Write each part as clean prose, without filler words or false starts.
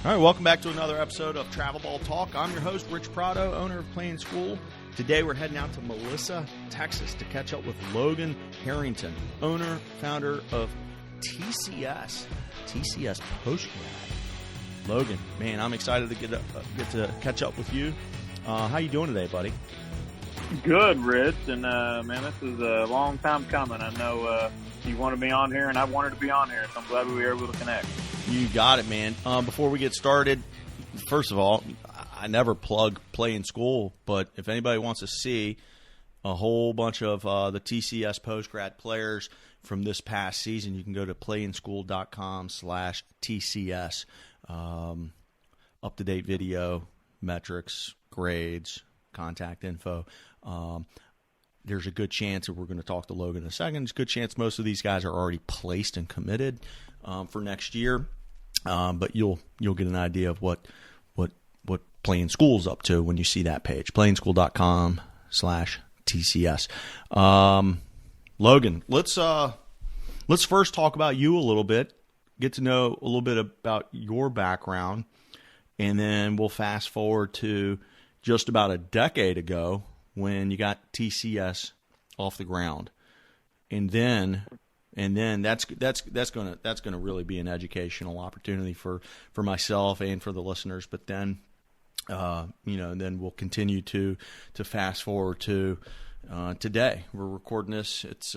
All right, welcome back to another episode of Travel Ball Talk. I'm your host, Rich Prado, owner of Playing School. Today we're heading out to Melissa, Texas to catch up with Logan Harrington, owner, founder of TCS Postgrad. Logan, man, I'm excited to get to catch up with you. How you doing today, buddy? Good, Rich, and man, this is a long time coming. I know you wanted me on here, and I wanted to be on here, so I'm glad we were able to connect. You got it, man. Before we get started, first of all, I never plug Playing School, but if anybody wants to see a whole bunch of the TCS Postgrad players from this past season, you can go to playingschool.com/TCS. Up-to-date video, metrics, grades, contact info. There's a good chance that we're going to talk to Logan in a second. There's a good chance most of these guys are already placed and committed for next year. But you'll get an idea of what Playing School's up to when you see that page. playingschool.com/TCS. Logan, let's first talk about you a little bit. Get to know a little bit about your background, and then we'll fast forward to just about a decade ago when you got TCS off the ground, and then that's gonna really be an educational opportunity for myself and for the listeners. But then, then we'll continue to fast forward to today. We're recording this. It's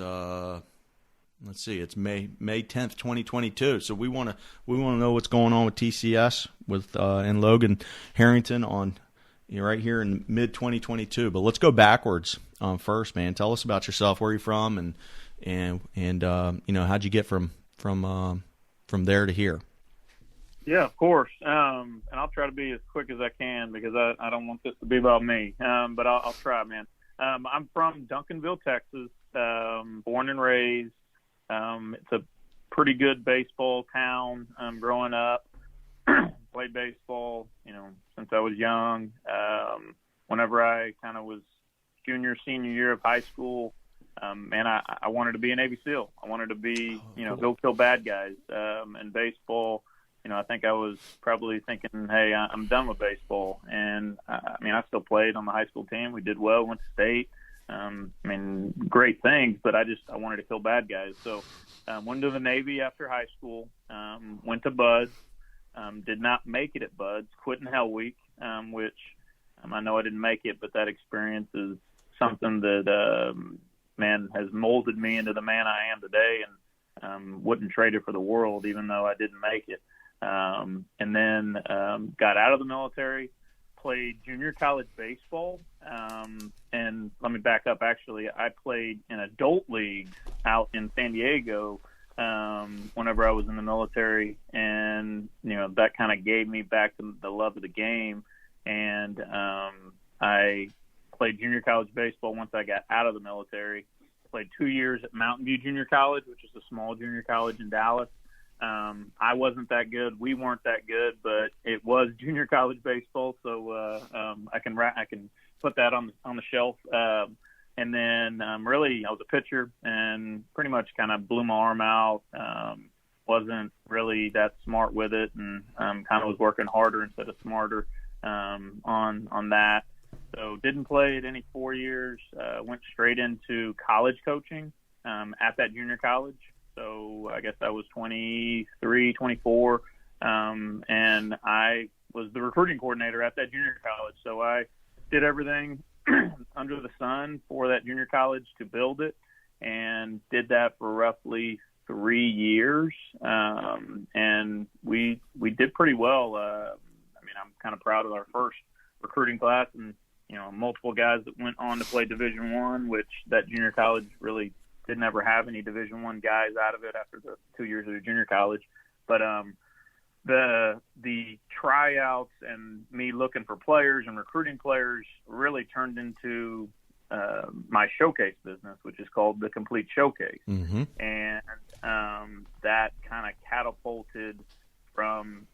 it's May 10th, 2022. So we want to know what's going on with TCS and Logan Harrington on right here in mid 2022. But let's go backwards first, man. Tell us about yourself, where you're from, and how'd you get from there to here? Yeah, of course. And I'll try to be as quick as I can because I don't want this to be about me. But I'll try, man. I'm from Duncanville, Texas, born and raised. It's a pretty good baseball town. Growing up, played baseball, since I was young. Whenever I kind of was junior, senior year of high school, I wanted to be a Navy SEAL. I wanted to be, go kill bad guys. And baseball, I think I was probably thinking, hey, I'm done with baseball. And I still played on the high school team. We did well, went to state. Great things, but I wanted to kill bad guys. So went to the Navy after high school, went to Buds, did not make it at Buds, quit in Hell Week, which I know I didn't make it, but that experience is something that, has molded me into the man I am today, and wouldn't trade it for the world, even though I didn't make it. And then got out of the military, played junior college baseball, and let me back up. Actually, I played in adult leagues out in San Diego whenever I was in the military, and that kind of gave me back the love of the game. And I played junior college baseball once I got out of the military. Played 2 years at Mountain View Junior College, which is a small junior college in Dallas. I wasn't that good. We weren't that good, but it was junior college baseball, so I can put that on the shelf. And then really, I was a pitcher and pretty much kind of blew my arm out. Wasn't really that smart with it, and kind of was working harder instead of smarter on that. So didn't play it any 4 years. Went straight into college coaching at that junior college. So I guess I was 23, 24, and I was the recruiting coordinator at that junior college. So I did everything under the sun for that junior college to build it, and did that for roughly 3 years. And we did pretty well. I'm kind of proud of our first recruiting class, and multiple guys that went on to play Division I, which that junior college really didn't ever have any Division I guys out of it after the 2 years of the junior college. But the tryouts and me looking for players and recruiting players really turned into my showcase business, which is called the Complete Showcase. Mm-hmm. And that kind of catapulted from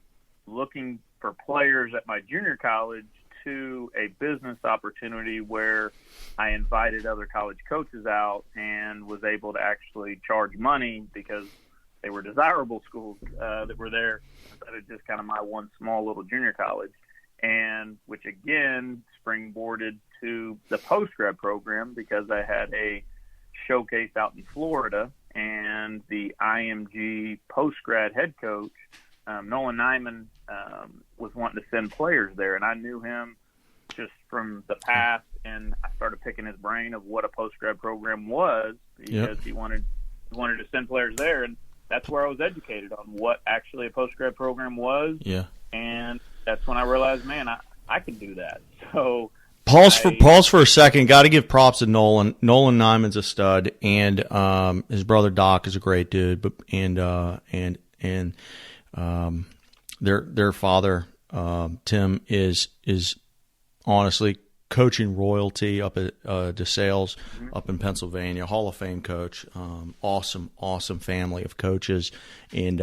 looking for players at my junior college to a business opportunity where I invited other college coaches out and was able to actually charge money because they were desirable schools that were there instead of just kind of my one small little junior college, and which again springboarded to the post-grad program because I had a showcase out in Florida, and the IMG post-grad head coach, Nolan Nyman, was wanting to send players there, and I knew him just from the past, and I started picking his brain of what a post-grad program was because he wanted to send players there, and that's where I was educated on what actually a post-grad program was. Yeah. And that's when I realized, man, I can do that. So pause for a second. Got to give props to Nolan. Nolan Nyman's a stud, and his brother Doc is a great dude. But their father Tim is honestly coaching royalty up at DeSales up in Pennsylvania, Hall of Fame coach. Awesome family of coaches, and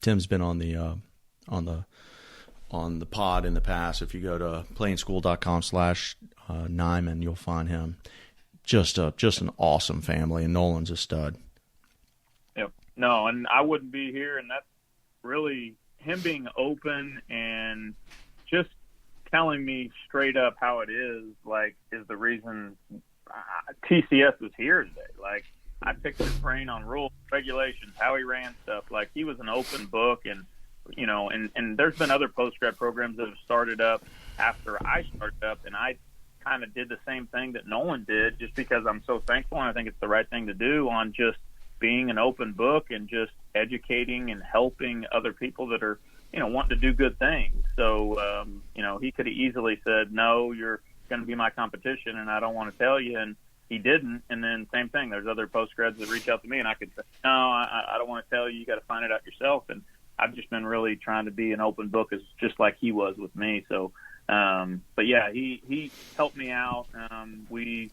Tim's been on the pod in the past. If you go to playingschool.com/Nyman, you'll find him. Just an awesome family, and Nolan's a stud. Yep. No, and I wouldn't be here, and that's really him being open and just telling me straight up how it is, is the reason TCS was here today. Like, I picked his brain on rules, regulations, how he ran stuff. Like, he was an open book, and there's been other post-grad programs that have started up after I started up, and I kind of did the same thing that Nolan did just because I'm so thankful, and I think it's the right thing to do on just being an open book and just educating and helping other people that are, wanting to do good things. So, he could have easily said, no, you're going to be my competition, and I don't want to tell you, and he didn't. And then same thing, there's other post-grads that reach out to me, and I could say, no, I don't want to tell you. You got to find it out yourself. And I've just been really trying to be an open book, as just like he was with me. So, but yeah, he helped me out. We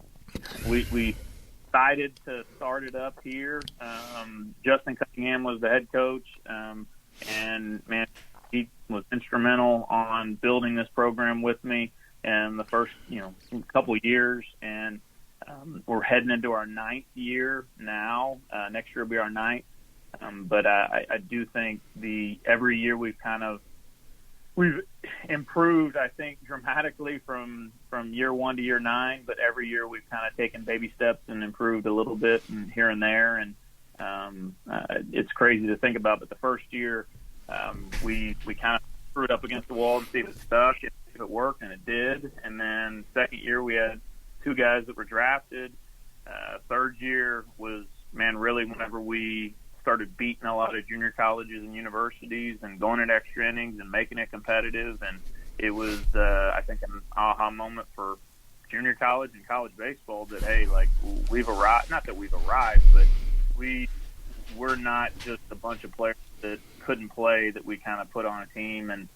decided to start it up here. Justin Cunningham was the head coach, and man, he was instrumental on building this program with me in the first, couple of years. And we're heading into our 9th year now. Next year will be our 9th. But I do think every year we've improved, I think, dramatically from year 1 to year 9. But every year we've kind of taken baby steps and improved a little bit and here and there. And it's crazy to think about. But the first year we kind of threw it up against the wall and see if it stuck, if it worked, and it did. And then second year we had 2 guys that were drafted. Third year was, man, really whenever we started beating a lot of junior colleges and universities and going in extra innings and making it competitive. And it was, I think, an aha moment for junior college and college baseball that, hey, we've arrived. Not that we've arrived, but we're not just a bunch of players that couldn't play that we kind of put on a team. And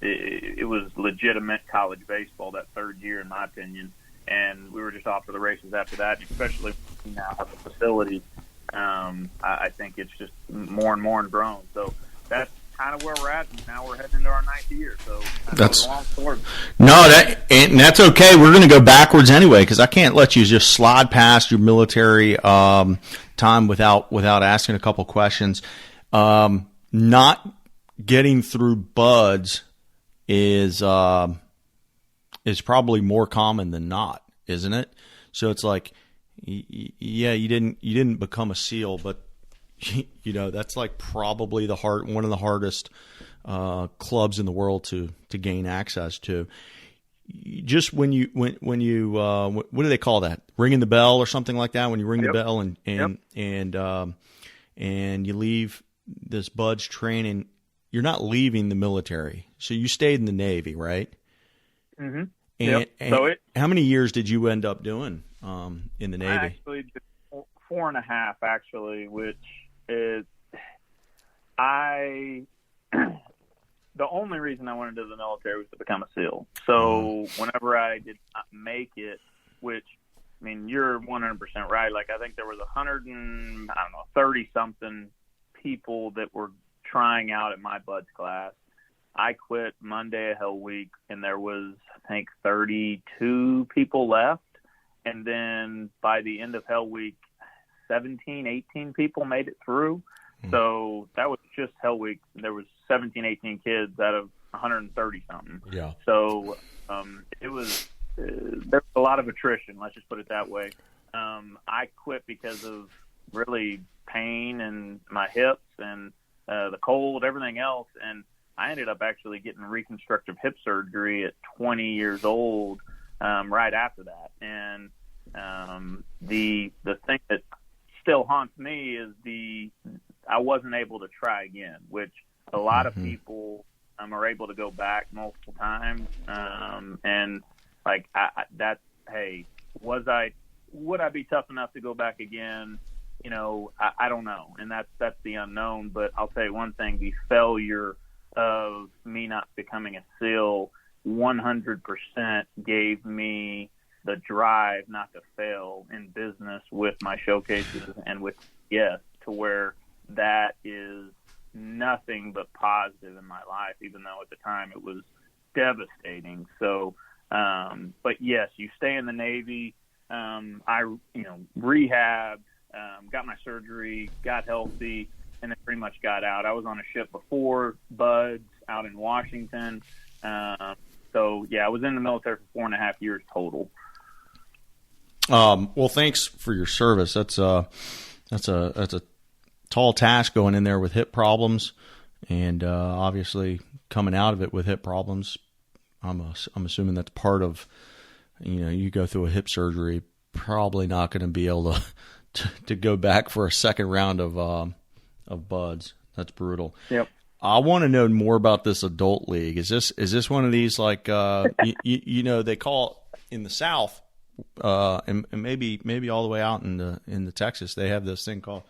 it was legitimate college baseball that third year, in my opinion. And we were just off to the races after that, especially now at the facility. I think it's just more and more grown. So that's kind of where we're at. And now we're heading into our 9th year. So that's a long story. No, that's okay. We're going to go backwards anyway, because I can't let you just slide past your military time without asking a couple questions. Not getting through buds is probably more common than not, isn't it? So it's like, yeah, you didn't become a SEAL, but that's probably one of the hardest clubs in the world to gain access to. Just when you what do they call that? Ringing the bell or something like that? When you ring the bell and you leave this buds training, you're not leaving the military. So you stayed in the Navy, right? Mm-hmm. And how many years did you end up doing in the Navy? I actually did 4.5, actually, which is the only reason I went into the military was to become a SEAL. So whenever I did not make it, which, I mean, you're 100% right. I think there was 30-something people that were trying out at my buds class. I quit Monday of Hell Week, and there was, I think, 32 people left. And then by the end of Hell Week, 17, 18 people made it through. So that was just Hell Week. There was 17, 18 kids out of 130 something. Yeah. So it was there was a lot of attrition. Let's just put it that way. I quit because of really pain and my hips and the cold, everything else, and I ended up actually getting reconstructive hip surgery at 20 years old right after that. And the thing that still haunts me is I wasn't able to try again, which a lot of people are able to go back multiple times. And like hey, would I be tough enough to go back again? You know, I don't know. And that's the unknown, but I'll tell you one thing, the failure of me not becoming a SEAL 100% gave me the drive not to fail in business with my showcases and with TCS, to where that is nothing but positive in my life, even though at the time it was devastating. So, but yes, you stay in the Navy. I rehabbed, got my surgery, got healthy, and then pretty much got out. I was on a ship before BUDS out in Washington. So yeah, I was in the military for 4.5 years total. Well, thanks for your service. That's a tall task going in there with hip problems, and obviously coming out of it with hip problems. I'm assuming that's part of, you go through a hip surgery, probably not going to be able to go back for a second round of BUDS. That's brutal. Yep. I want to know more about this adult league. Is this one of these like they call it in the South, and maybe all the way out in the Texas, they have this thing called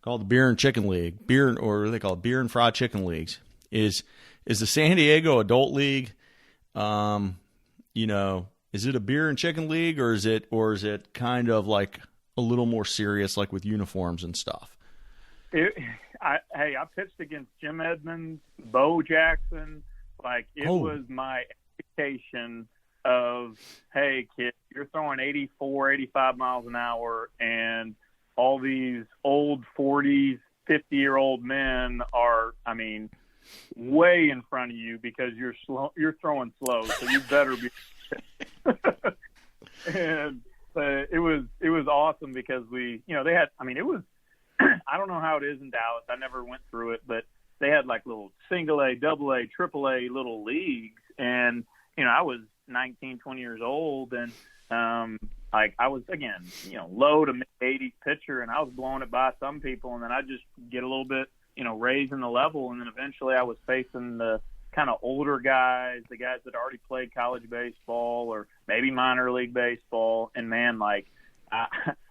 the Beer and Chicken League, or they call it Beer and Fried Chicken Leagues. Is the San Diego Adult League, is it a beer and chicken league, or is it kind of like a little more serious, like with uniforms and stuff? I pitched against Jim Edmonds, Bo Jackson. Like, it was my education of, hey, kid, you're throwing 84, 85 miles an hour, and all these old 40s, 50-year-old men are, way in front of you because you're throwing slow, so you better be. And it was awesome because they had, it was, I don't know how it is in Dallas. I never went through it, but they had like little single A, double A, triple A little leagues. And, I was 19, 20 years old, and I was, again, low to mid 80s pitcher, and I was blowing it by some people, and then I just get a little bit, raising the level. And then eventually I was facing the kind of older guys, the guys that already played college baseball or maybe minor league baseball. And man,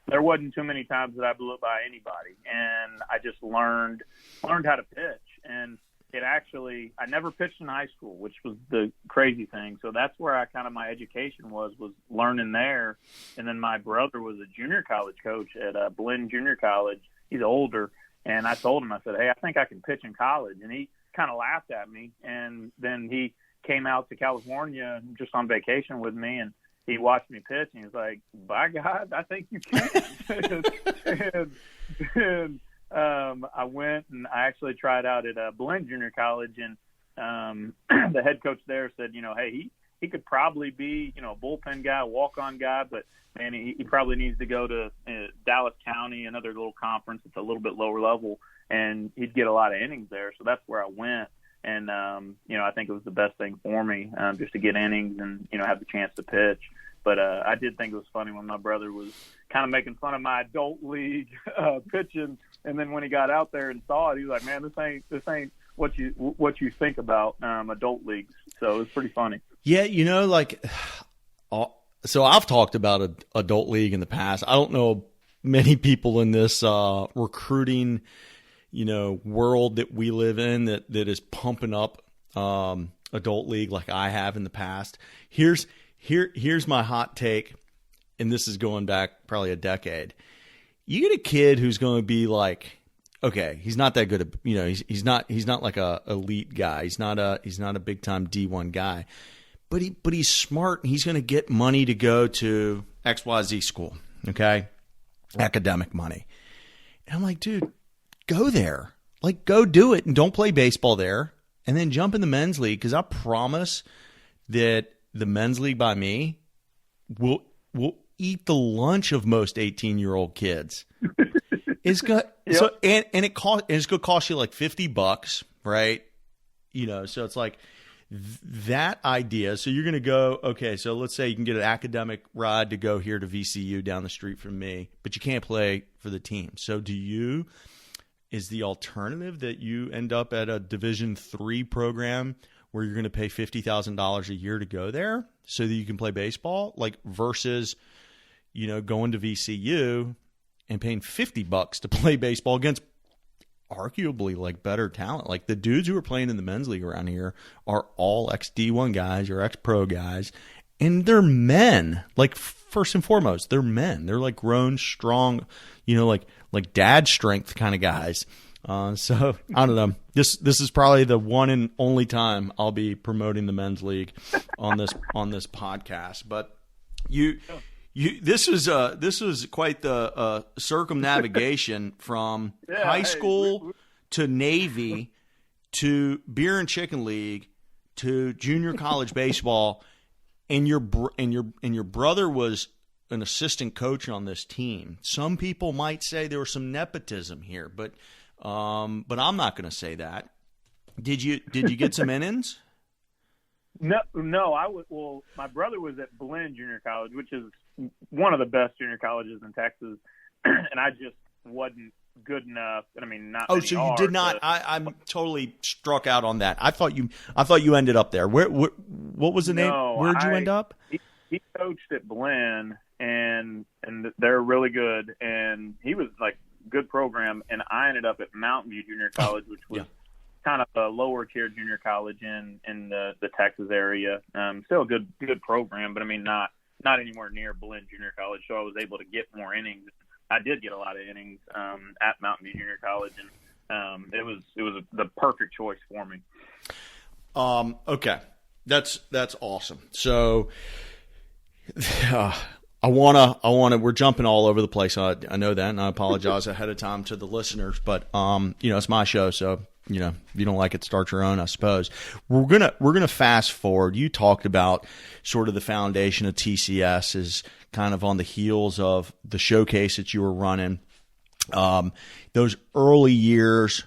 there wasn't too many times that I blew it by anybody. And I just learned how to pitch. And I never pitched in high school, which was the crazy thing. So that's where my education was learning there. And then my brother was a junior college coach at Blinn Junior College. He's older. And I told him, I said, hey, I think I can pitch in college. And he kind of laughed at me. And then he came out to California just on vacation with me, and he watched me pitch, and he was like, by God, I think you can. and I went, and I actually tried out at Blinn Junior College, and the head coach there said, hey, he could probably be, a bullpen guy, walk-on guy, but man, he probably needs to go to Dallas County, another little conference. It's a little bit lower level, and he'd get a lot of innings there. So that's where I went. And, I think it was the best thing for me, just to get innings and, have the chance to pitch. But I did think it was funny when my brother was kind of making fun of my adult league pitching. And then when he got out there and saw it, he was like, man, this ain't what you think about adult leagues. So it was pretty funny. Yeah. So I've talked about an adult league in the past. I don't know many people in this recruiting, world that we live in that is pumping up adult league like I have in the past. Here's my hot take, and this is going back probably a decade. You get a kid who's going to be like, okay, he's not that good at, he's not like a elite guy. He's not a big time D1 guy. But he's smart, and he's going to get money to go to XYZ school, okay? Academic money. And I'm like, dude, go there. Like, go do it and don't play baseball there. And then jump in the men's league, because I promise that the men's league by me will eat the lunch of most 18-year-old kids. It's got so and it's going to cost you like $50, right? So it's like that idea. So you're going to go, okay, so let's say you can get an academic ride to go here to VCU down the street from me, but you can't play for the team. So is the alternative that you end up at a Division III program where you're going to pay $50,000 a year to go there so that you can play baseball, like versus, going to VCU and paying $50 to play baseball against arguably like better talent. Like the dudes who are playing in the men's league around here are all ex-D1 guys or ex-pro guys, and they're men. Like first and foremost, they're men. They're like grown, strong, like dad strength kind of guys. So I don't know. This is probably the one and only time I'll be promoting the men's league on this podcast. But this was quite the circumnavigation from high school to Navy to beer and chicken league to junior college baseball, and your brother was an assistant coach on this team. Some people might say there was some nepotism here, but I'm not going to say that. Did you get some innings? No. Well, my brother was at Blinn Junior College, which is one of the best junior colleges in Texas, and I just wasn't good enough. I mean, not. Oh, so you did not? I'm totally struck out on that. I thought you ended up there. What was the name? Where'd you end up? He coached at Blinn, and they're really good, and he was like good program, and I ended up at Mountain View Junior College, which was kind of a lower tier junior college in the Texas area. Still a good program, but I mean not anywhere near Blinn Junior College. So I was able to get more innings. I did get a lot of innings at Mountain View Junior College, and it was the perfect choice for me. Okay, that's awesome. So. I wanna. We're jumping all over the place. I know that, and I apologize ahead of time to the listeners. But it's my show, so if you don't like it, start your own, I suppose. We're gonna fast forward. You talked about sort of the foundation of TCS is kind of on the heels of the showcase that you were running. Those early years,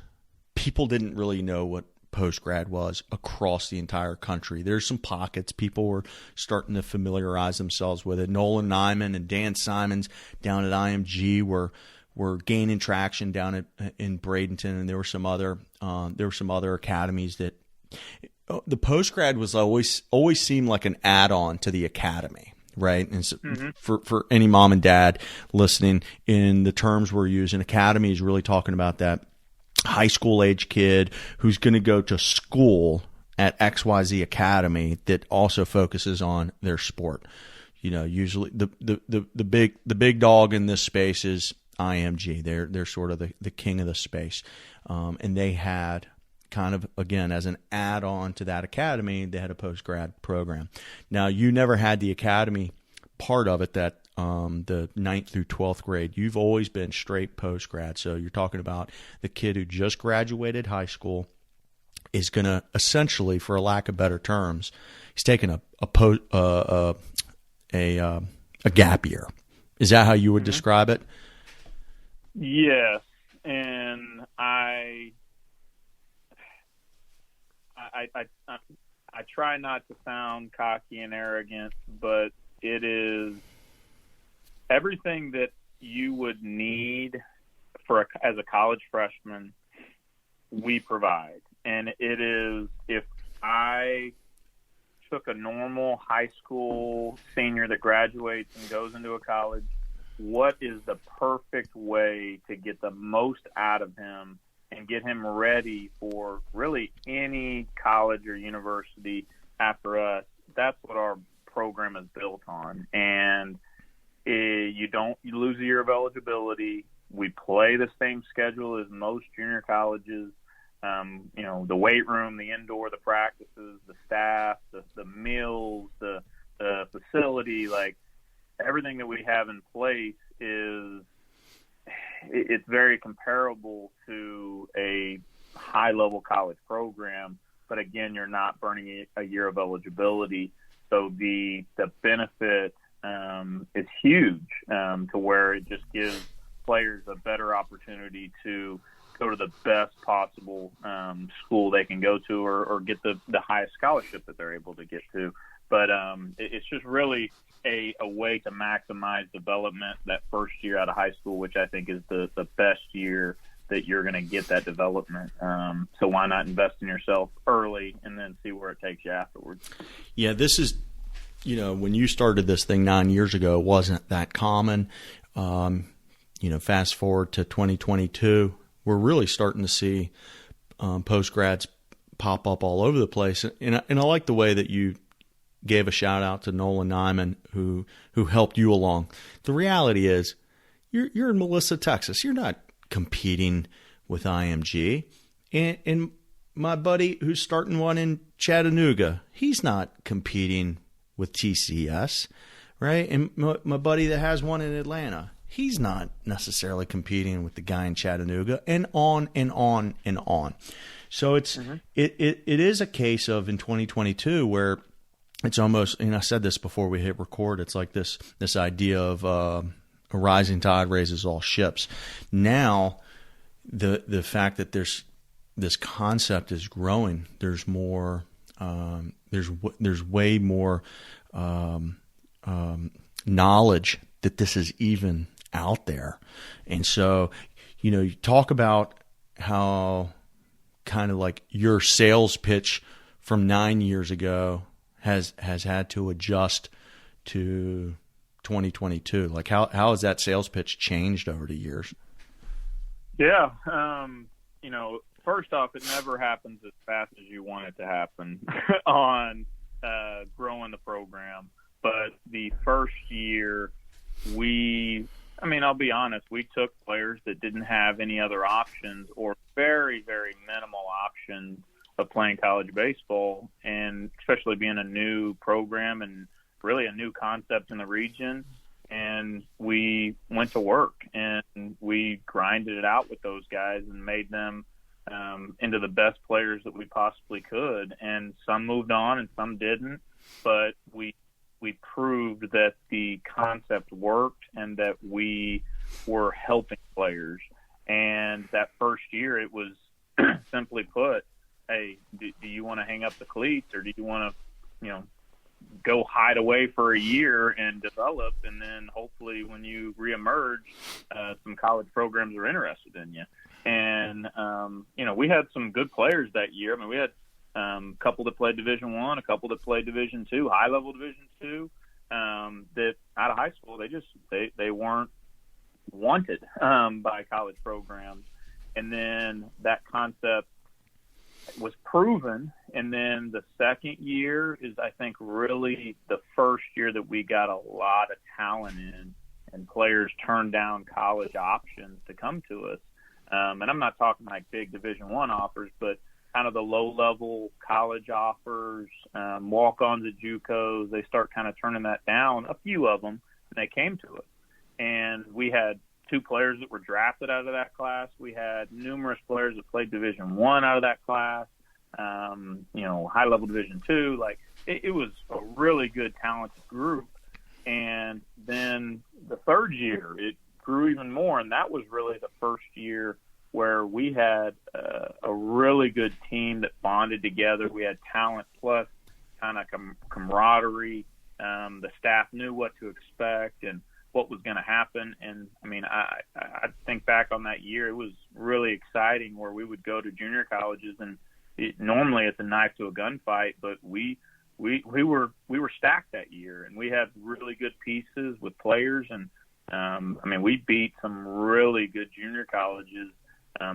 people didn't really know what post-grad was across the entire country. There's some pockets. People were starting to familiarize themselves with it. Nolan Nyman and Dan Simons down at IMG were gaining traction down in Bradenton, and there were some other academies that the post-grad was always seemed like an add-on to the academy. Right. And so for any mom and dad listening, in the terms we're using, academy is really talking about that high school age kid who's going to go to school at XYZ Academy that also focuses on their sport. Usually the big dog in this space is IMG. They're sort of the king of the space. And they had kind of, again, as an add-on to that academy, they had a post-grad program. Now, you never had the academy part of it that the 9th through 12th grade. You've always been straight post-grad. So you're talking about the kid who just graduated high school is going to essentially, for a lack of better terms, he's taking a gap year. Is that how you would describe it? Yes, and I try not to sound cocky and arrogant, but it is everything that you would need as a college freshman, we provide. And it is, if I took a normal high school senior that graduates and goes into a college, what is the perfect way to get the most out of him and get him ready for really any college or university after us? That's what our program is built on. And you lose a year of eligibility. We play the same schedule as most junior colleges. The weight room, the indoor, the practices, the staff, the meals, the facility, like everything that we have in place is it's very comparable to a high-level college program, but again, you're not burning a year of eligibility. So the benefit is huge to where it just gives players a better opportunity to go to the best possible school they can go to, or get the highest scholarship that they're able to get to. But it's just really a way to maximize development that first year out of high school, which I think is the best year that you're going to get that development. So why not invest in yourself early and then see where it takes you afterwards? Yeah, this is, when you started this thing 9 years ago, it wasn't that common. Fast forward to 2022, we're really starting to see post-grads pop up all over the place. And I like the way that you gave a shout out to Nolan Nyman, who helped you along. The reality is, you're in Melissa, Texas. You're not competing with IMG. And my buddy who's starting one in Chattanooga, he's not competing with TCS, right? And my buddy that has one in Atlanta, he's not necessarily competing with the guy in Chattanooga, and on and on and on. So it is a case of, in 2022, where it's almost, and I said this before we hit record, it's like this idea of a rising tide raises all ships. Now, the fact that this concept is growing, there's more, there's way more knowledge that this is even out there. And so, you talk about how kind of like your sales pitch from 9 years ago has had to adjust to 2022. Like how has that sales pitch changed over the years? Yeah. First off, it never happens as fast as you want it to happen on growing the program. But the first year, I'll be honest, we took players that didn't have any other options, or very, very minimal options of playing college baseball, and especially being a new program and really a new concept in the region. And we went to work and we grinded it out with those guys and made them into the best players that we possibly could. And some moved on and some didn't, but we proved that the concept worked and that we were helping players. And that first year, it was simply put, hey, do you want to hang up the cleats, or do you want to, go hide away for a year and develop, and then hopefully when you reemerge, some college programs are interested in you. And, we had some good players that year. We had a couple that played Division I, a couple that played Division II, high-level Division II, that out of high school, they weren't wanted by college programs. And then that concept was proven, and then the second year is, I think, really the first year that we got a lot of talent in, and players turned down college options to come to us. And I'm not talking like big Division I offers, but kind of the low-level college offers, walk-ons at JUCOs. They start kind of turning that down, a few of them, and they came to us. And we had 2 players that were drafted out of that class. We had numerous players that played Division I out of that class, high-level Division II. Like, it was a really good, talented group. And then the third year, it grew even more, and that was really the first year where we had a really good team that bonded together. We had talent plus kind of camaraderie. The staff knew what to expect and what was going to happen. And I think back on that year, it was really exciting, where we would go to junior colleges, and normally it's a knife to a gunfight, but we were stacked that year, and we had really good pieces with players. And we beat some really good junior colleges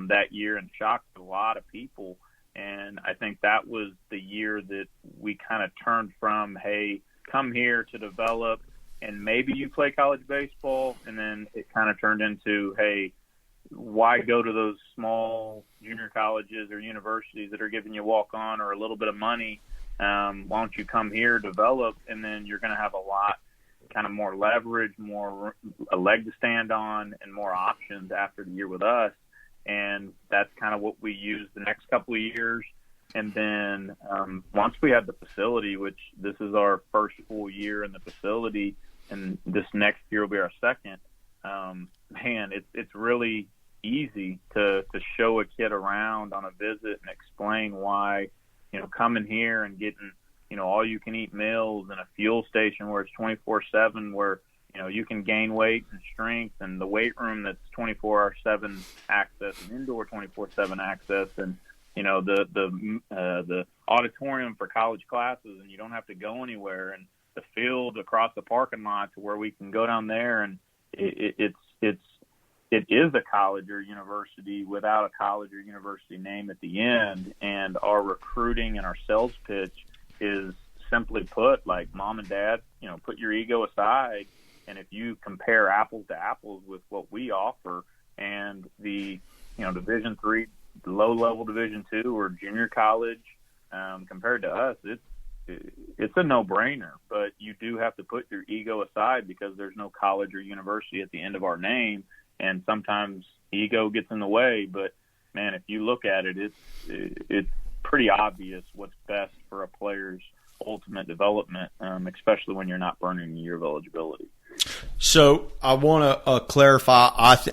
that year and shocked a lot of people. And I think that was the year that we kind of turned from, hey, come here to develop, and maybe you play college baseball, and then it kind of turned into, hey, why go to those small junior colleges or universities that are giving you walk-on or a little bit of money? Why don't you come here, develop, and then you're going to have a lot kind of more leverage, more a leg to stand on, and more options after the year with us. And that's kind of what we used the next couple of years. And then once we had the facility, which this is our first full year in the facility, and this next year will be our second, man, it's really easy to show a kid around on a visit and explain why, coming here and getting, all you can eat meals and a fuel station where it's 24/7, where, you can gain weight and strength, and the weight room that's 24/7 access and indoor 24/7 access, and, the auditorium for college classes, and you don't have to go anywhere, and the field across the parking lot to where we can go down there, and it is a college or university without a college or university name at the end. And our recruiting and our sales pitch is simply put, like, mom and dad, put your ego aside. And if you compare apples to apples with what we offer and the, Division III, low-level Division II or junior college, compared to us, it's a no-brainer. But you do have to put your ego aside because there's no college or university at the end of our name. And sometimes ego gets in the way, but man, if you look at it, it's pretty obvious what's best for a player's ultimate development, especially when you're not burning a year of eligibility. So I want to clarify.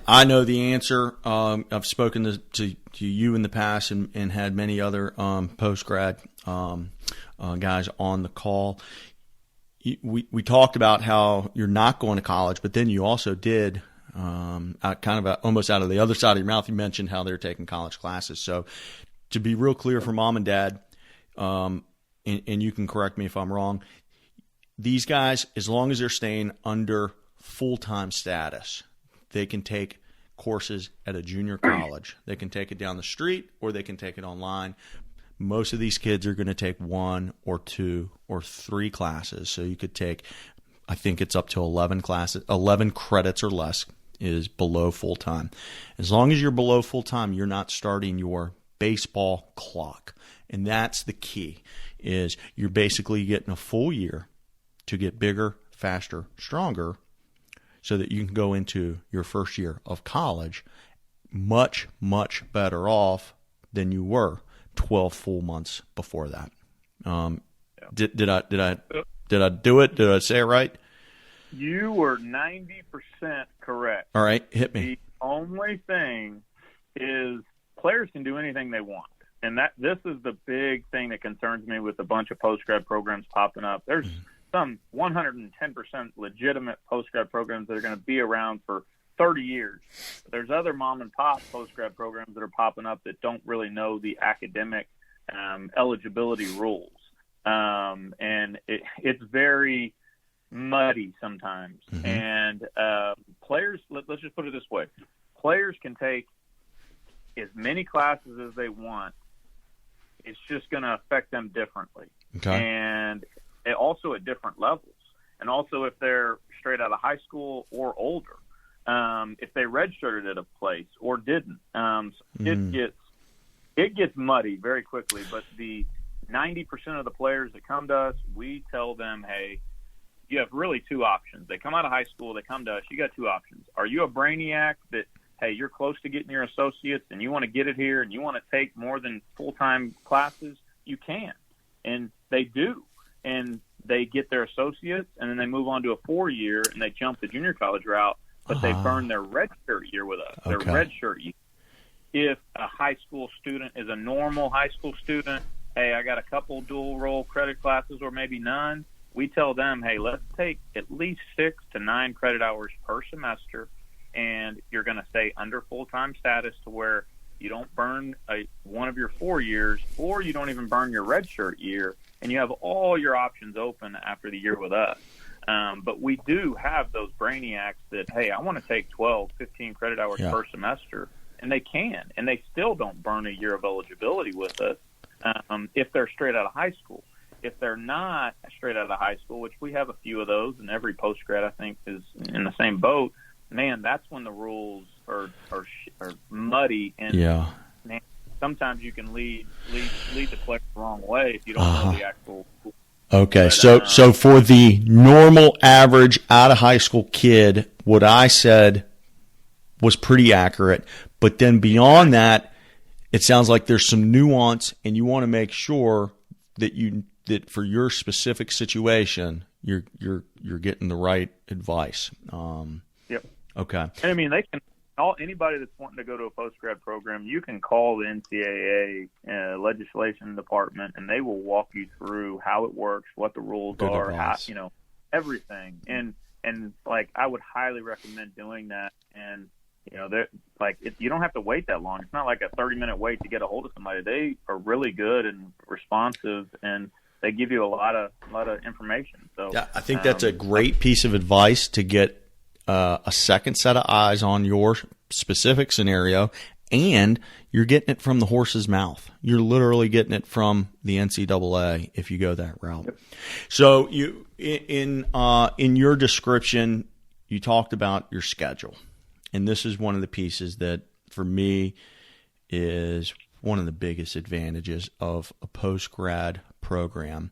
I know the answer. I've spoken to you in the past and had many other post-grad guys on the call. We talked about how you're not going to college, but then you also did. Almost out of the other side of your mouth, you mentioned how they're taking college classes. So to be real clear for mom and dad, and you can correct me if I'm wrong, these guys, as long as they're staying under full-time status, they can take courses at a junior college. They can take it down the street or they can take it online. Most of these kids are going to take 1 or 2 or 3 classes. So you could take, I think it's up to 11 classes, 11 credits or less is below full-time. As long as you're below full-time, you're not starting your baseball clock. And that's the key, is you're basically getting a full year to get bigger, faster, stronger, so that you can go into your first year of college much, much better off than you were 12 full months before that. Did I do it? Did I say it right? You were 90% correct. All right, hit me. The only thing is players can do anything they want. And this is the big thing that concerns me with a bunch of post-grad programs popping up. There's some 110% legitimate post-grad programs that are going to be around for 30 years. But there's other mom-and-pop post-grad programs that are popping up that don't really know the academic eligibility rules. And it's very muddy sometimes. Mm-hmm. And players, let's just put it this way. Players can take as many classes as they want. It's just going to affect them differently. Okay. And also at different levels. And also if they're straight out of high school or older. If they redshirted at a place or didn't. It gets muddy very quickly. But the 90% of the players that come to us, we tell them, hey, you have really 2 options. They come out of high school, they come to us, you got 2 options. Are you a brainiac that, hey, you're close to getting your associates and you want to get it here and you want to take more than full-time classes? You can. And they do. And they get their associates and then they move on to a 4-year and they jump the junior college route, but they burn their redshirt year with us, their redshirt year. If a high school student is a normal high school student, hey, I got a couple dual role credit classes or maybe none, we tell them, hey, let's take at least 6 to 9 credit hours per semester, and you're going to stay under full-time status to where you don't burn one of your 4 years, or you don't even burn your redshirt year, and you have all your options open after the year with us. But we do have those brainiacs that, hey, I want to take 12, 15 credit hours per semester, and they can, and they still don't burn a year of eligibility with us if they're straight out of high school. If they're not straight out of high school, which we have a few of those, and every post-grad, I think, is in the same boat, man, that's when the rules are muddy. And man, sometimes you can lead the player the wrong way if you don't know the actual Okay, so for the normal, average, out of high school kid, what I said was pretty accurate. But then beyond that, it sounds like there's some nuance, and you want to make sure that for your specific situation, you're getting the right advice. Yep. Okay. And I mean, anybody that's wanting to go to a post-grad program, you can call the NCAA legislation department, and they will walk you through how it works, what the rules are, how, everything. And like, I would highly recommend doing that. And you don't have to wait that long. It's not like a 30-minute wait to get a hold of somebody. They are really good and responsive, and they give you a lot of information. So yeah, I think that's a great piece of advice, to get a second set of eyes on your specific scenario, and you're getting it from the horse's mouth. You're literally getting it from the NCAA if you go that route. Yep. So you in your description, you talked about your schedule, and this is one of the pieces that for me is one of the biggest advantages of a post-grad program.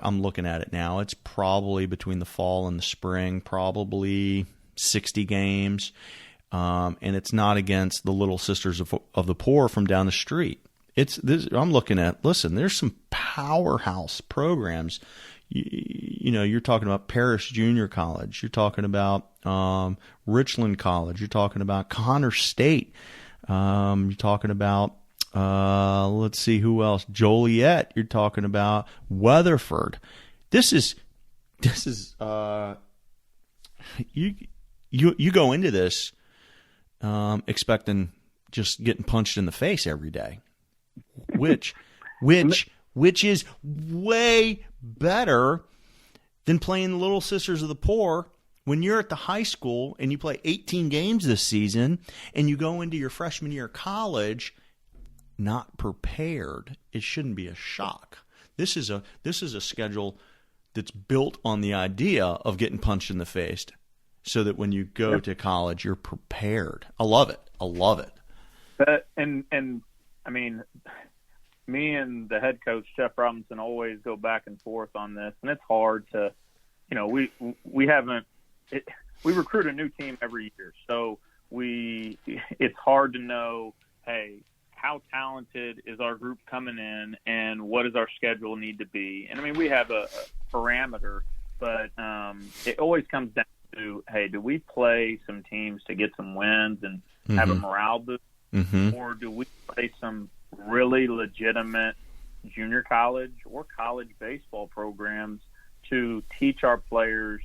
I'm looking at it now. It's probably between the fall and the spring, probably 60 games. And it's not against the Little Sisters of the Poor from down the street. I'm looking at, listen, there's some powerhouse programs. You're talking about Paris Junior College. You're talking about Richland College. You're talking about Connor State. You're talking about let's see who else. Joliet. You're talking about Weatherford. This is you go into this expecting just getting punched in the face every day, which is way better than playing the Little Sisters of the Poor. When you're at the high school and you play 18 games this season and you go into your freshman year of college not prepared, it shouldn't be a shock. This is a schedule that's built on the idea of getting punched in the face, so that when you go to college, you're prepared. I love it. And I mean, me and the head coach Jeff Robinson always go back and forth on this, and it's hard to, we recruit a new team every year, so it's hard to know, hey, how talented is our group coming in, and what does our schedule need to be? And I mean, we have a parameter, but it always comes down to, hey, do we play some teams to get some wins and have a morale boost, or do we play some really legitimate junior college or college baseball programs to teach our players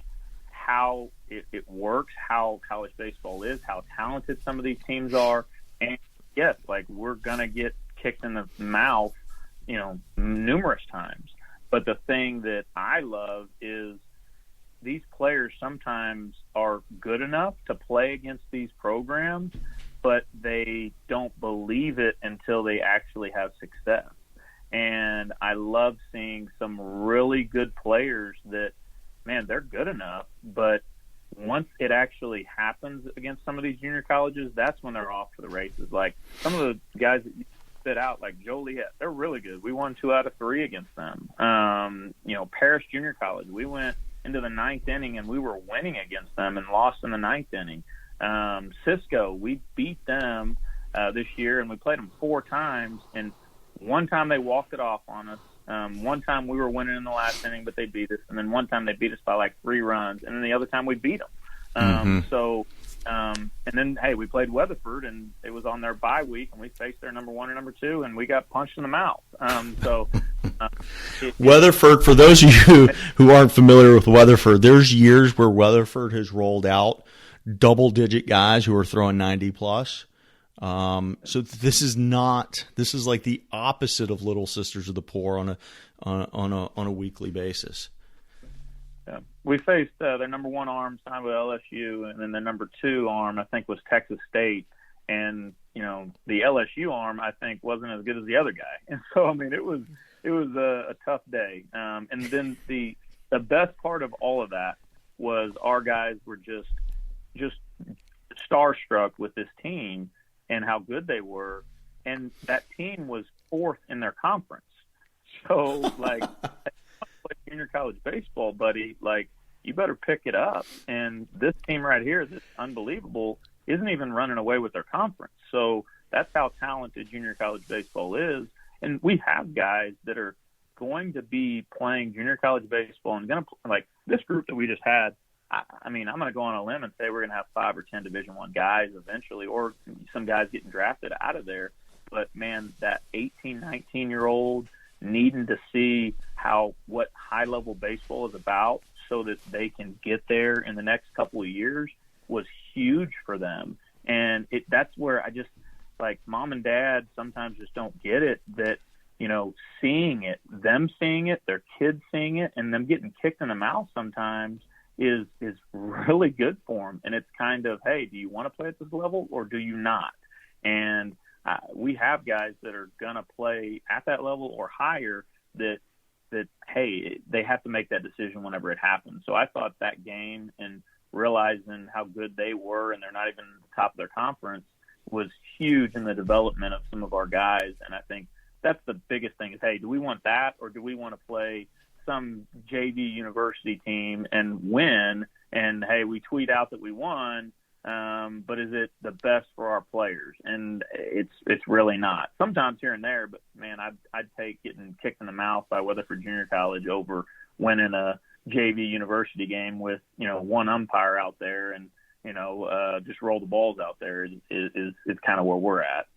how it works, how college baseball is, how talented some of these teams are, and yes, like, we're going to get kicked in the mouth, numerous times. But the thing that I love is these players sometimes are good enough to play against these programs, but they don't believe it until they actually have success. And I love seeing some really good players that, man, they're good enough, but once it actually happens against some of these junior colleges, that's when they're off to the races. Like, some of the guys that you spit out, like Joliet, they're really good. We won 2 out of 3 against them. Paris Junior College, we went into the 9th inning and we were winning against them and lost in the 9th inning. Cisco, we beat them this year, and we played them 4 times, and one time they walked it off on us. One time we were winning in the last inning, but they beat us. And then one time they beat us by like 3 runs. And then the other time we beat them. And then, hey, we played Weatherford, and it was on their bye week, and we faced their number 1 and number 2, and we got punched in the mouth. Weatherford, for those of you who aren't familiar with Weatherford, there's years where Weatherford has rolled out double-digit guys who are throwing 90+. So this is like the opposite of Little Sisters of the Poor on a weekly basis. Yeah. We faced their number 1 arm signed with LSU, and then their number 2 arm, I think, was Texas State. And, the LSU arm, I think, wasn't as good as the other guy. And so, I mean, it was a tough day. And then the best part of all of that was our guys were just starstruck with this team and how good they were. And that team was 4th in their conference. So, like, junior college baseball, buddy, like, you better pick it up. And this team right here that's unbelievable isn't even running away with their conference. So that's how talented junior college baseball is. And we have guys that are going to be playing junior college baseball and going to, like, this group that we just had. I mean, I'm going to go on a limb and say we're going to have 5 or 10 Division I guys eventually, or some guys getting drafted out of there. But, man, that 18, 19-year-old needing to see what high-level baseball is about so that they can get there in the next couple of years was huge for them. And that's where I just, like, mom and dad sometimes just don't get it, that, you know, seeing it, them seeing it, their kids seeing it, and them getting kicked in the mouth sometimes is really good for them. And it's kind of, hey, do you want to play at this level or do you not? And we have guys that are going to play at that level or higher that, hey, they have to make that decision whenever it happens. So I thought that game and realizing how good they were, and they're not even at the top of their conference, was huge in the development of some of our guys. And I think that's the biggest thing is, hey, do we want that or do we want to play some JV university team and win? And, hey, we tweet out that we won, but is it the best for our players? And it's really not. Sometimes here and there, but, man, I'd take getting kicked in the mouth by Weatherford Junior College over winning a JV university game with, you know, one umpire out there and, you know, just roll the balls out there is kind of where we're at.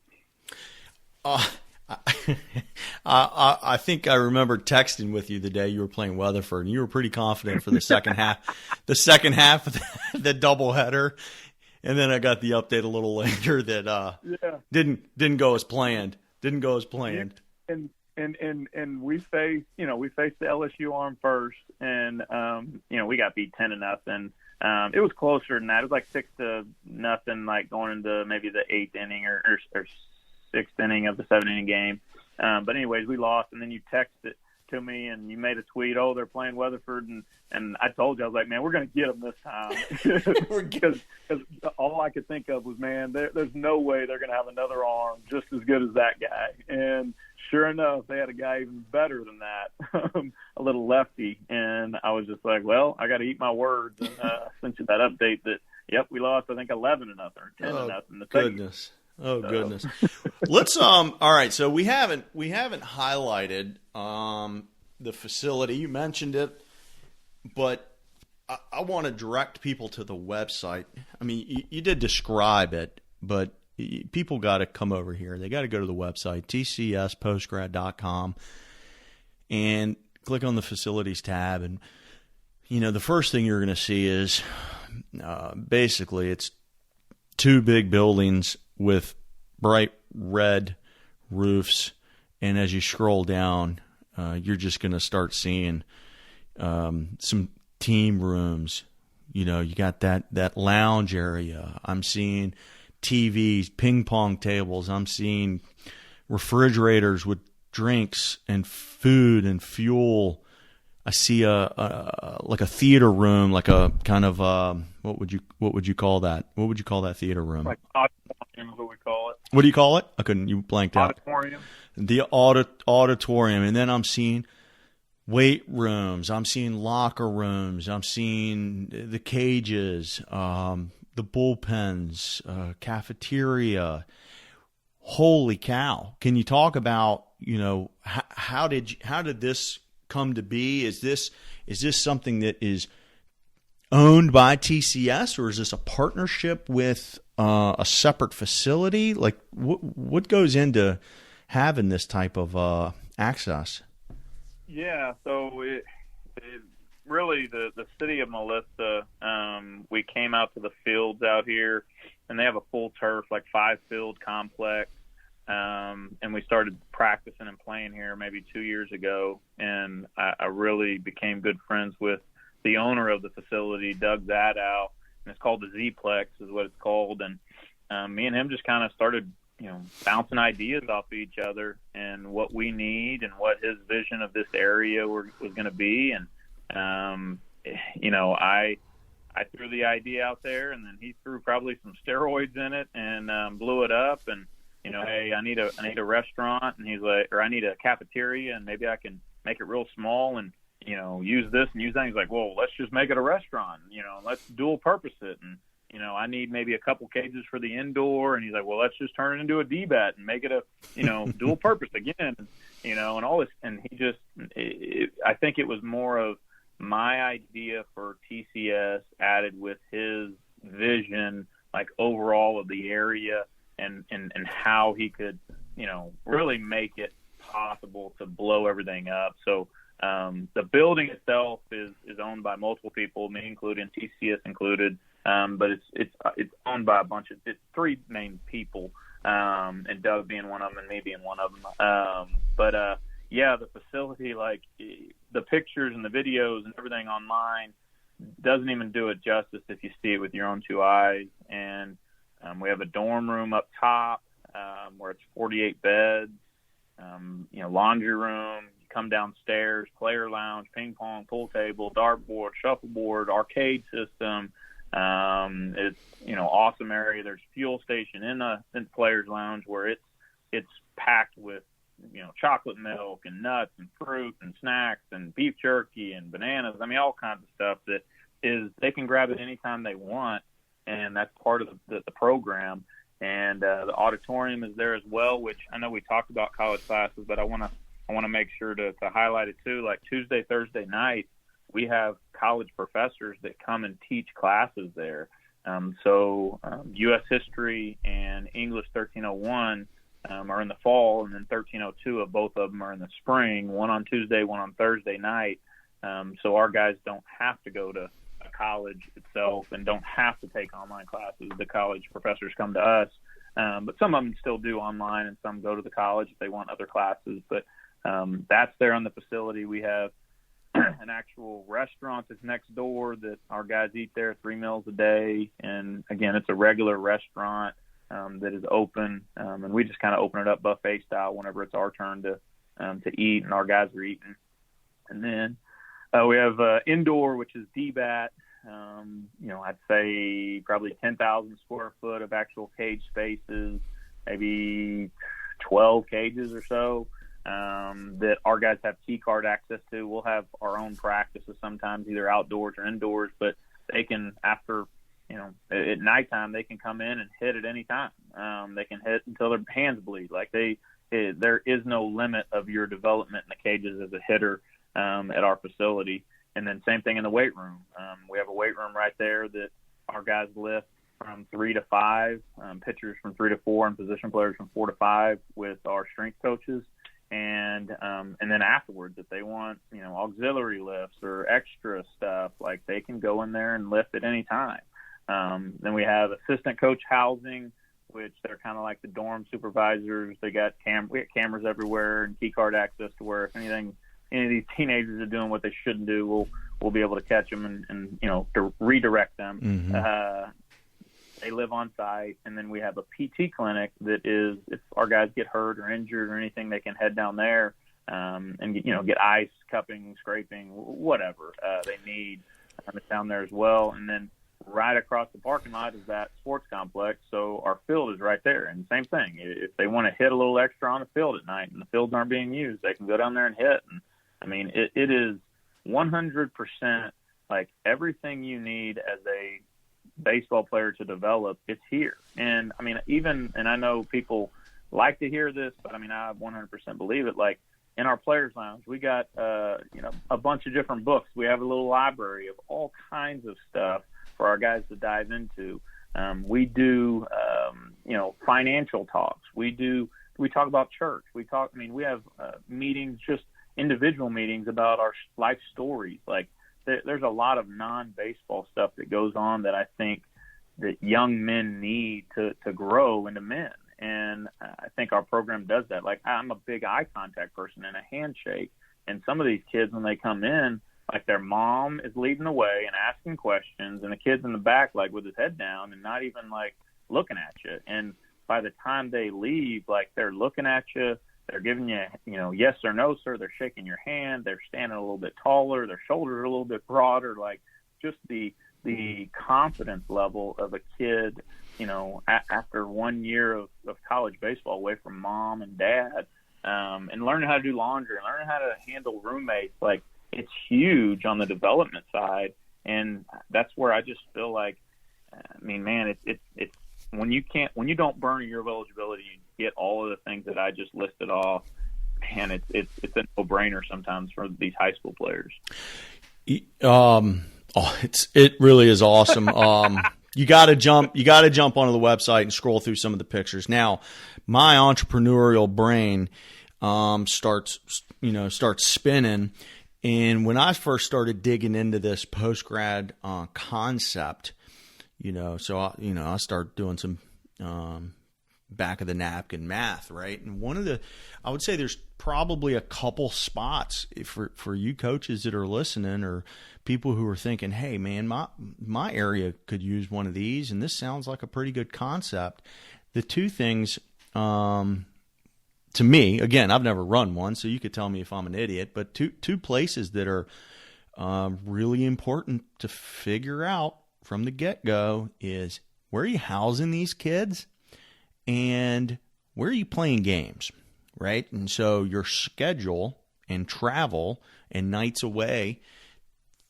I think I remember texting with you the day you were playing Weatherford, and you were pretty confident for the second half. The second half of the doubleheader, and then I got the update a little later that didn't go as planned. Didn't go as planned. And we faced the LSU arm first, and you know, we got beat 10-0. It was closer than that. It was like 6-0, like going into maybe the 8th inning or 6th inning of the 7-inning game. But anyways, we lost, and then you texted it to me, and you made a tweet, oh, they're playing Weatherford, and I told you, I was like, man, we're going to get them this time. Because all I could think of was, man, there's no way they're going to have another arm just as good as that guy. And sure enough, they had a guy even better than that, a little lefty. And I was just like, well, I got to eat my words. And sent you that update that, yep, we lost, I think, 11-0 or 10-0. Goodness. Oh, goodness. Let's all right, so we haven't highlighted the facility. You mentioned it, but I want to direct people to the website. I mean, you did describe it, but people got to come over here. They got to go to the website, tcspostgrad.com, and click on the facilities tab. And, you know, the first thing you're going to see is basically it's 2 big buildings with bright red roofs, and as you scroll down, you're just going to start seeing some team rooms. You know, you got that lounge area. I'm seeing TVs, ping pong tables. I'm seeing refrigerators with drinks and food and fuel. I see like a theater room, like a kind of what would you call that? What would you call that theater room? Like auditorium is what we call it. What do you call it? I couldn't. You blanked out. Auditorium. The auditorium, and then I'm seeing weight rooms. I'm seeing locker rooms. I'm seeing the cages, the bullpens, cafeteria. Holy cow! Can you talk about, you know, how did this come to be? Is this something that is owned by TCS, or is this a partnership with a separate facility? Like, what goes into having this type of access? Yeah, so it really the city of Melissa, we came out to the fields out here, and they have a full turf, like 5-field complex. And we started practicing and playing here maybe 2 years ago, and I really became good friends with the owner of the facility, Doug Zadow, and it's called the Z-Plex is what it's called. And me and him just kind of started, you know, bouncing ideas off of each other and what we need and what his vision of this area was going to be. And, you know, I threw the idea out there, and then he threw probably some steroids in it and blew it up. And, hey, I need a restaurant, and he's like, or I need a cafeteria, and maybe I can make it real small and, use this and use that. He's like, well, let's just make it a restaurant, let's dual purpose it. And, I need maybe a couple cages for the indoor. And he's like, well, let's just turn it into a D-bat and make it a, dual purpose again, and all this. And I think it was more of my idea for TCS added with his vision, like overall of the area and how he could, really make it possible to blow everything up. So, the building itself is owned by multiple people, me included, TCS included. But it's owned by it's three main people, and Doug being one of them and me being one of them. The facility, like the pictures and the videos and everything online doesn't even do it justice if you see it with your own two eyes. And we have a dorm room up top where it's 48 beds, laundry room. You come downstairs, player lounge, ping pong, pool table, dartboard, shuffleboard, arcade system. It's awesome area. There's fuel station in the players lounge where it's packed with chocolate milk and nuts and fruit and snacks and beef jerky and bananas. I mean, all kinds of stuff that is they can grab it anytime they want, and that's part of the program. And the auditorium is there as well, which I know we talked about college classes, but I want to make sure to highlight it too. Like Tuesday, Thursday night, we have college professors that come and teach classes there. U.S. history and English 1301 are in the fall, and then 1302 of both of them are in the spring, one on Tuesday, one on Thursday night. So our guys don't have to go to a college itself and don't have to take online classes. The college professors come to us, but some of them still do online, and some go to the college if they want other classes. But that's there on the facility. We have an actual restaurant that's next door that our guys eat there 3 meals a day. And again, it's a regular restaurant that is open. And we just kind of open it up buffet style whenever it's our turn to eat and our guys are eating. And then we have indoor, which is D-bat. I'd say probably 10,000 square foot of actual cage spaces, maybe 12 cages or so. That our guys have key card access to. We'll have our own practices sometimes, either outdoors or indoors, but they can, after, at nighttime, they can come in and hit at any time. They can hit until their hands bleed. Like there is no limit of your development in the cages as a hitter at our facility. And then same thing in the weight room. We have a weight room right there that our guys lift from 3 to 5, pitchers from 3 to 4, and position players from 4 to 5 with our strength coaches. And then afterwards, if they want, auxiliary lifts or extra stuff, like they can go in there and lift at any time. Then we have assistant coach housing, which they're kind of like the dorm supervisors. They got we got cameras everywhere and key card access to where if any of these teenagers are doing what they shouldn't do, we'll be able to catch them and to redirect them. Mm-hmm. They live on site, and then we have a PT clinic that is, if our guys get hurt or injured or anything, they can head down there and get ice, cupping, scraping, whatever they need. It's down there as well. And then right across the parking lot is that sports complex, so our field is right there. And same thing, if they want to hit a little extra on the field at night and the fields aren't being used, they can go down there and hit. And I mean, it is 100% like everything you need as a baseball player to develop, it's here. And I mean, and I know people like to hear this, but I mean, I 100% believe it. Like in our players lounge, we got, a bunch of different books. We have a little library of all kinds of stuff for our guys to dive into. We do, financial talks. We talk about church. We have meetings, just individual meetings about our life stories. Like, there's a lot of non-baseball stuff that goes on that I think that young men need to grow into men. And I think our program does that. Like, I'm a big eye contact person and a handshake. And some of these kids, when they come in, like their mom is leading the way and asking questions, and the kid's in the back, like with his head down and not even like looking at you. And by the time they leave, like they're looking at you, they're giving you, yes or no, sir. They're shaking your hand. They're standing a little bit taller. Their shoulders are a little bit broader. Like just the confidence level of a kid after 1 year of college baseball away from mom and dad, and learning how to do laundry and learning how to handle roommates, like, it's huge on the development side. And that's where I just feel like, I mean, man, it's when you don't burn your eligibility, you get all of the things that I just listed off. Man, it's a no-brainer sometimes for these high school players. It really is awesome. You got to jump onto the website and scroll through some of the pictures. Now, my entrepreneurial brain starts spinning. And when I first started digging into this post-grad concept, I started doing some back of the napkin math, right? And I would say there's probably a couple spots for you coaches that are listening, or people who are thinking, hey man, my area could use one of these, and this sounds like a pretty good concept. The two things, to me, again, I've never run one, so you could tell me if I'm an idiot, but two places that are really important to figure out from the get-go is, where are you housing these kids, and where are you playing games, right? And so your schedule and travel and nights away,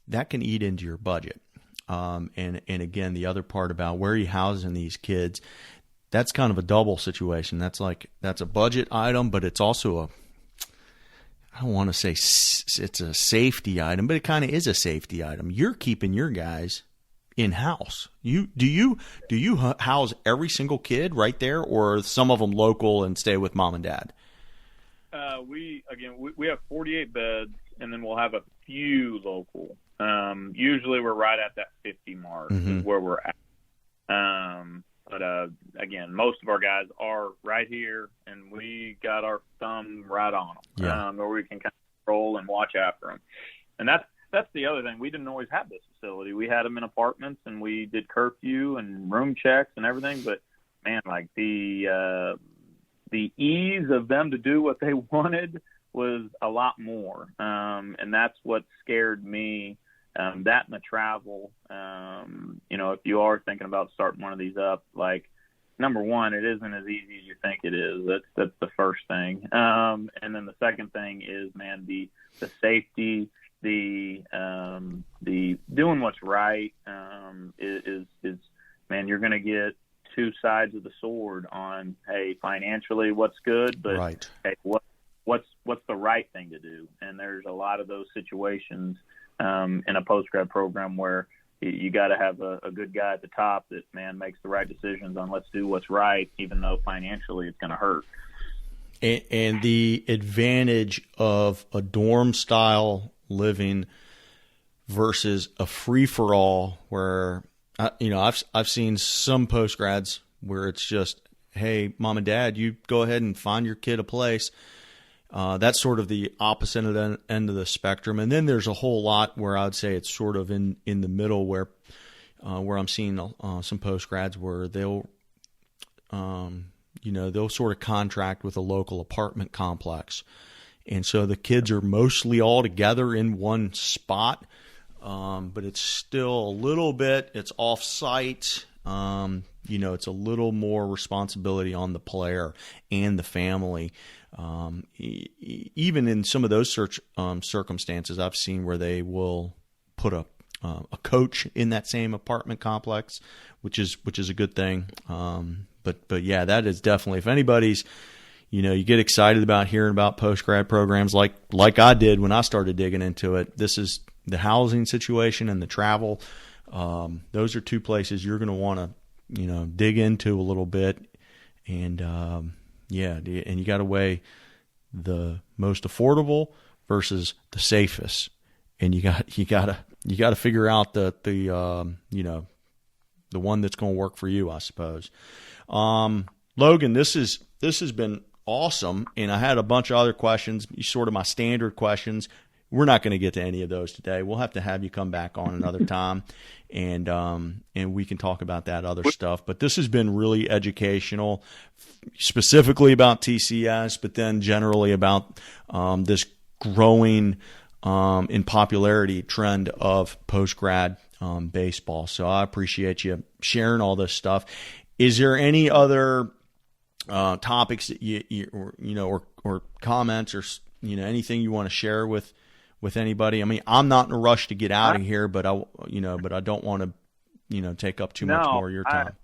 that can eat into your budget. And again, the other part about where are you housing these kids, that's kind of a double situation. That's a budget item, but it's also I don't want to say it's a safety item, but it kind of is a safety item. You're keeping your guys in-house. Do you house every single kid right there, or some of them local and stay with mom and dad? We have 48 beds, and then we'll have a few local. Usually we're right at that 50 mark is where we're at. But again, most of our guys are right here, and we got our thumb right on them, where we can kind of control and watch after them. And that's the other thing. We didn't always have this facility. We had them in apartments, and we did curfew and room checks and everything. But man, like the ease of them to do what they wanted was a lot more, and that's what scared me. That and the travel. If you are thinking about starting one of these up, like, number one, it isn't as easy as you think it is. That's the first thing. And then the second thing is, man, the safety, the doing what's right is man, you're going to get two sides of the sword on, hey, financially what's good, but right. Hey, what's the right thing to do? And there's a lot of those situations in a post-grad program where you got to have a good guy at the top that, man, makes the right decisions on let's do what's right, even though financially it's going to hurt. And the advantage of a dorm-style living versus a free-for-all, where I've seen some post-grads where it's just, hey, mom and dad, you go ahead and find your kid a place. That's sort of the opposite end of the spectrum. And then there's a whole lot where I'd say it's sort of in the middle, where I'm seeing some post grads where they'll sort of contract with a local apartment complex. And so the kids are mostly all together in one spot, but it's still a little bit, it's off site. It's a little more responsibility on the player and the family. Even in some of those circumstances, I've seen where they will put a coach in that same apartment complex, which is a good thing. But yeah, that is definitely, if anybody's, you get excited about hearing about post-grad programs like I did when I started digging into it. This is the housing situation and the travel. Those are two places you're going to want to, dig into a little bit. And, and you got to weigh the most affordable versus the safest. And you got to figure out the one that's going to work for you, I suppose. Logan, this has been awesome. And I had a bunch of other questions, sort of my standard questions. We're not going to get to any of those today. We'll have to have you come back on another time, and we can talk about that other stuff. But this has been really educational, specifically about TCS, but then generally about this growing in popularity trend of post-grad baseball. So I appreciate you sharing all this stuff. Is there any other topics that or comments or anything you want to share with anybody? I mean, I'm not in a rush to get out of here, but I don't want to take up too much more of your time.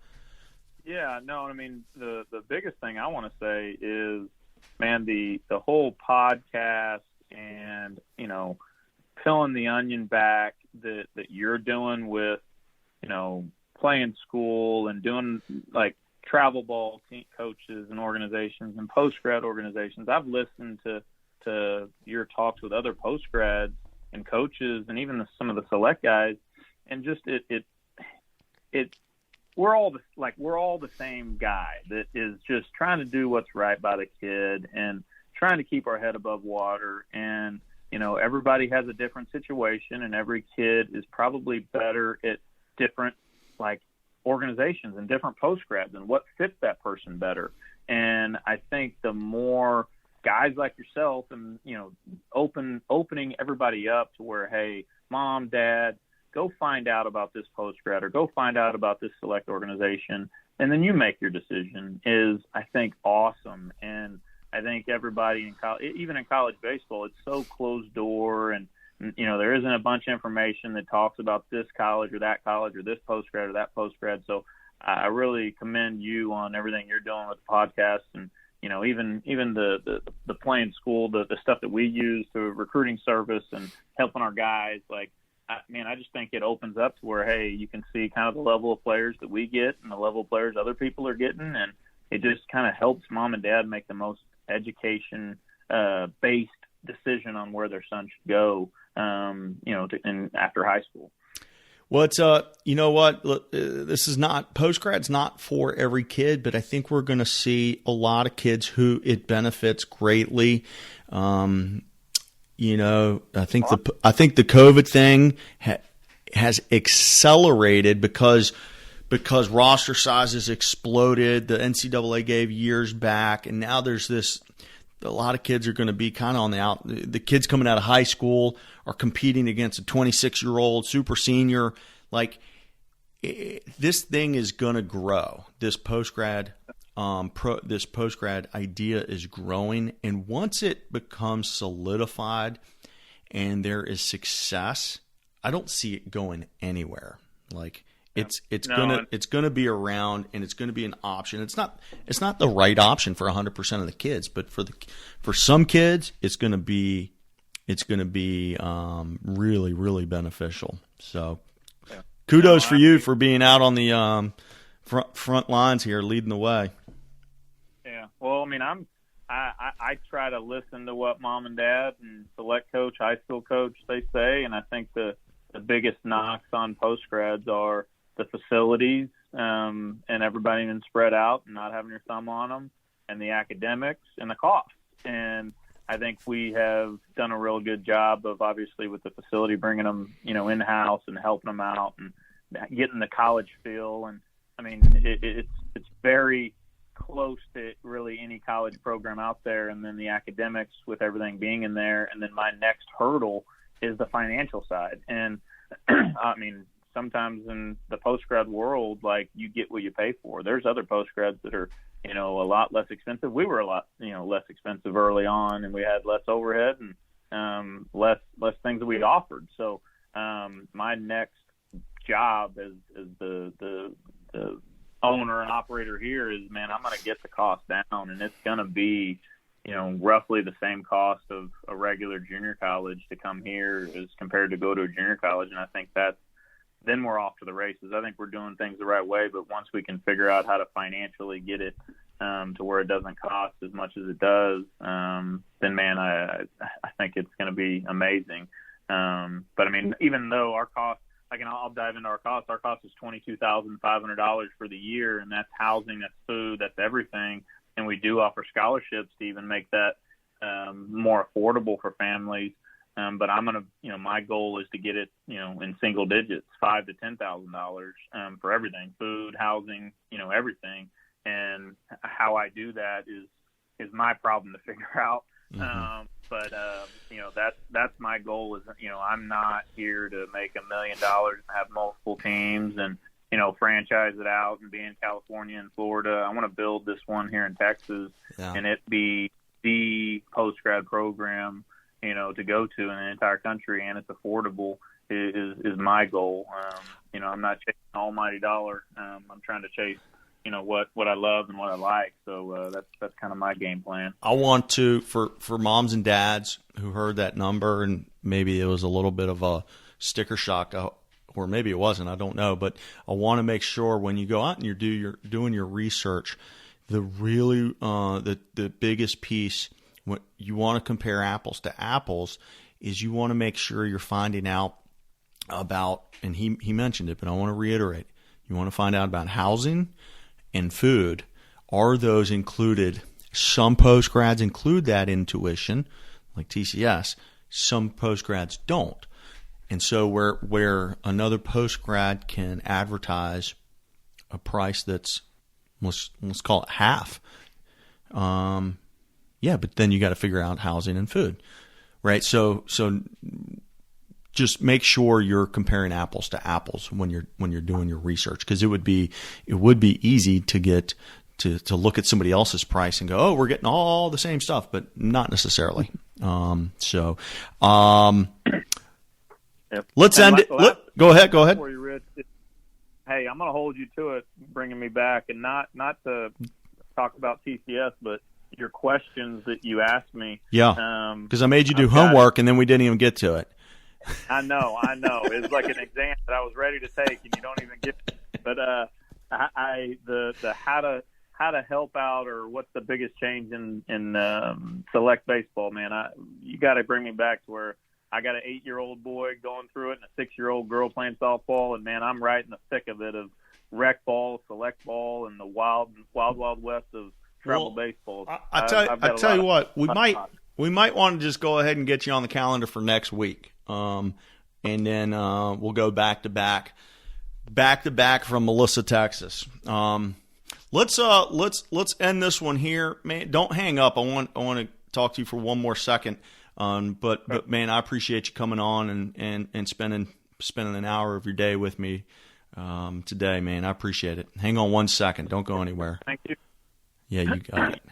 I mean, the biggest thing I want to say is, man, the whole podcast and peeling the onion back that you're doing with playing school and doing like travel ball team coaches and organizations and post-grad organizations. I've listened to your talks with other post-grads and coaches and even some of the select guys, and just we're all the same guy that is just trying to do what's right by the kid and trying to keep our head above water. And everybody has a different situation, and every kid is probably better at different organizations and different post-grads and what fits that person better. And I think the more guys like yourself and, opening everybody up to where, hey, mom, dad, go find out about this post-grad or go find out about this select organization, and then you make your decision, is, I think, awesome. And I think everybody in college, even in college baseball, it's so closed door, and there isn't a bunch of information that talks about this college or that college or this post-grad or that post-grad. So I really commend you on everything you're doing with the podcast, and even the playing school, the stuff that we use to recruiting service and helping our guys. I just think it opens up to where, hey, you can see kind of the level of players that we get and the level of players other people are getting, and it just kind of helps mom and dad make the most education based decision on where their son should go, after high school. Well, it's you know what? Look, this is not, postgrad's not for every kid, but I think we're going to see a lot of kids who it benefits greatly. I think the COVID thing has accelerated because roster sizes exploded. The NCAA gave years back, and now there's this. A lot of kids are going to be kind of on the out. The kids coming out of high school are competing against a 26-year-old super senior. This thing is going to grow. This postgrad idea is growing, and once it becomes solidified and there is success, I don't see it going anywhere. It's gonna be around, and it's gonna be an option. It's not the right option for 100% of the kids, but for some kids, it's gonna be really, really beneficial. So, kudos for you for being out on the front lines here, leading the way. Yeah. Well, I mean, I try to listen to what mom and dad and select coach, high school coach they say, and I think the biggest knocks on postgrads are the facilities, and everybody being spread out and not having your thumb on them, and the academics and the cost. And I think we have done a real good job of, obviously, with the facility, bringing them, in-house and helping them out and getting the college feel. And I mean, it's very close to really any college program out there. And then the academics with everything being in there. And then my next hurdle is the financial side. And I mean, sometimes in the post-grad world, you get what you pay for. There's other post-grads that are, a lot less expensive. We were a lot, less expensive early on, and we had less overhead and less things that we offered. So my next job as the owner and operator here is, man, I'm going to get the cost down, and it's going to be, roughly the same cost of a regular junior college to come here as compared to go to a junior college. And I think then we're off to the races. I think we're doing things the right way, but once we can figure out how to financially get it to where it doesn't cost as much as it does, then, man, I think it's going to be amazing. But I mean, even though our cost, I'll dive into our cost. Our cost is $22,500 for the year, and that's housing, that's food, that's everything. And we do offer scholarships to even make that more affordable for families. But I'm going to, my goal is to get it, in single digits, $5,000 to $10,000 for everything, food, housing, everything. And how I do that is my problem to figure out. Mm-hmm. But that's my goal is, I'm not here to make $1 million and have multiple teams and, franchise it out and be in California and Florida. I want to build this one here in Texas, and it be the post-grad program, to go to in the entire country, and it's affordable is my goal. I'm not chasing the almighty dollar. I'm trying to chase, what I love and what I like. So that's kind of my game plan. I want to, for moms and dads who heard that number, and maybe it was a little bit of a sticker shock, or maybe it wasn't, I don't know, but I want to make sure when you go out and you're doing your research, the really the biggest piece, when you want to compare apples to apples, is you want to make sure you're finding out about, and he mentioned it, but I want to reiterate, you want to find out about housing and food. Are those included? Some postgrads include that in tuition, like TCS. Some postgrads don't. And so where another postgrad can advertise a price that's, let's call it half, but then you got to figure out housing and food, right? So just make sure you're comparing apples to apples when you're doing your research, because it would be easy to get to look at somebody else's price and go, oh, we're getting all the same stuff, but not necessarily. Yep. Let's end it. Go ahead. Before you, Rich, hey, I'm going to hold you to it, bringing me back, and not to talk about TCS, but your questions that you asked me. Yeah, because I made you do homework, and then we didn't even get to it. I know. It was like an exam that I was ready to take, and you don't even get it. But the how to help out, or what's the biggest change in select baseball, man. You got to bring me back to where I got an 8-year-old boy going through it and a 6-year-old girl playing softball, and man, I'm right in the thick of it, of rec ball, select ball, and the wild west of travel baseball. I tell you what, we might want to just go ahead and get you on the calendar for next week, and then we'll go back to back from Melissa, Texas. Let's end this one here, man. Don't hang up. I want to talk to you for one more second. But man, I appreciate you coming on and spending an hour of your day with me today, man. I appreciate it. Hang on one second. Don't go anywhere. Thank you. Yeah, you got it.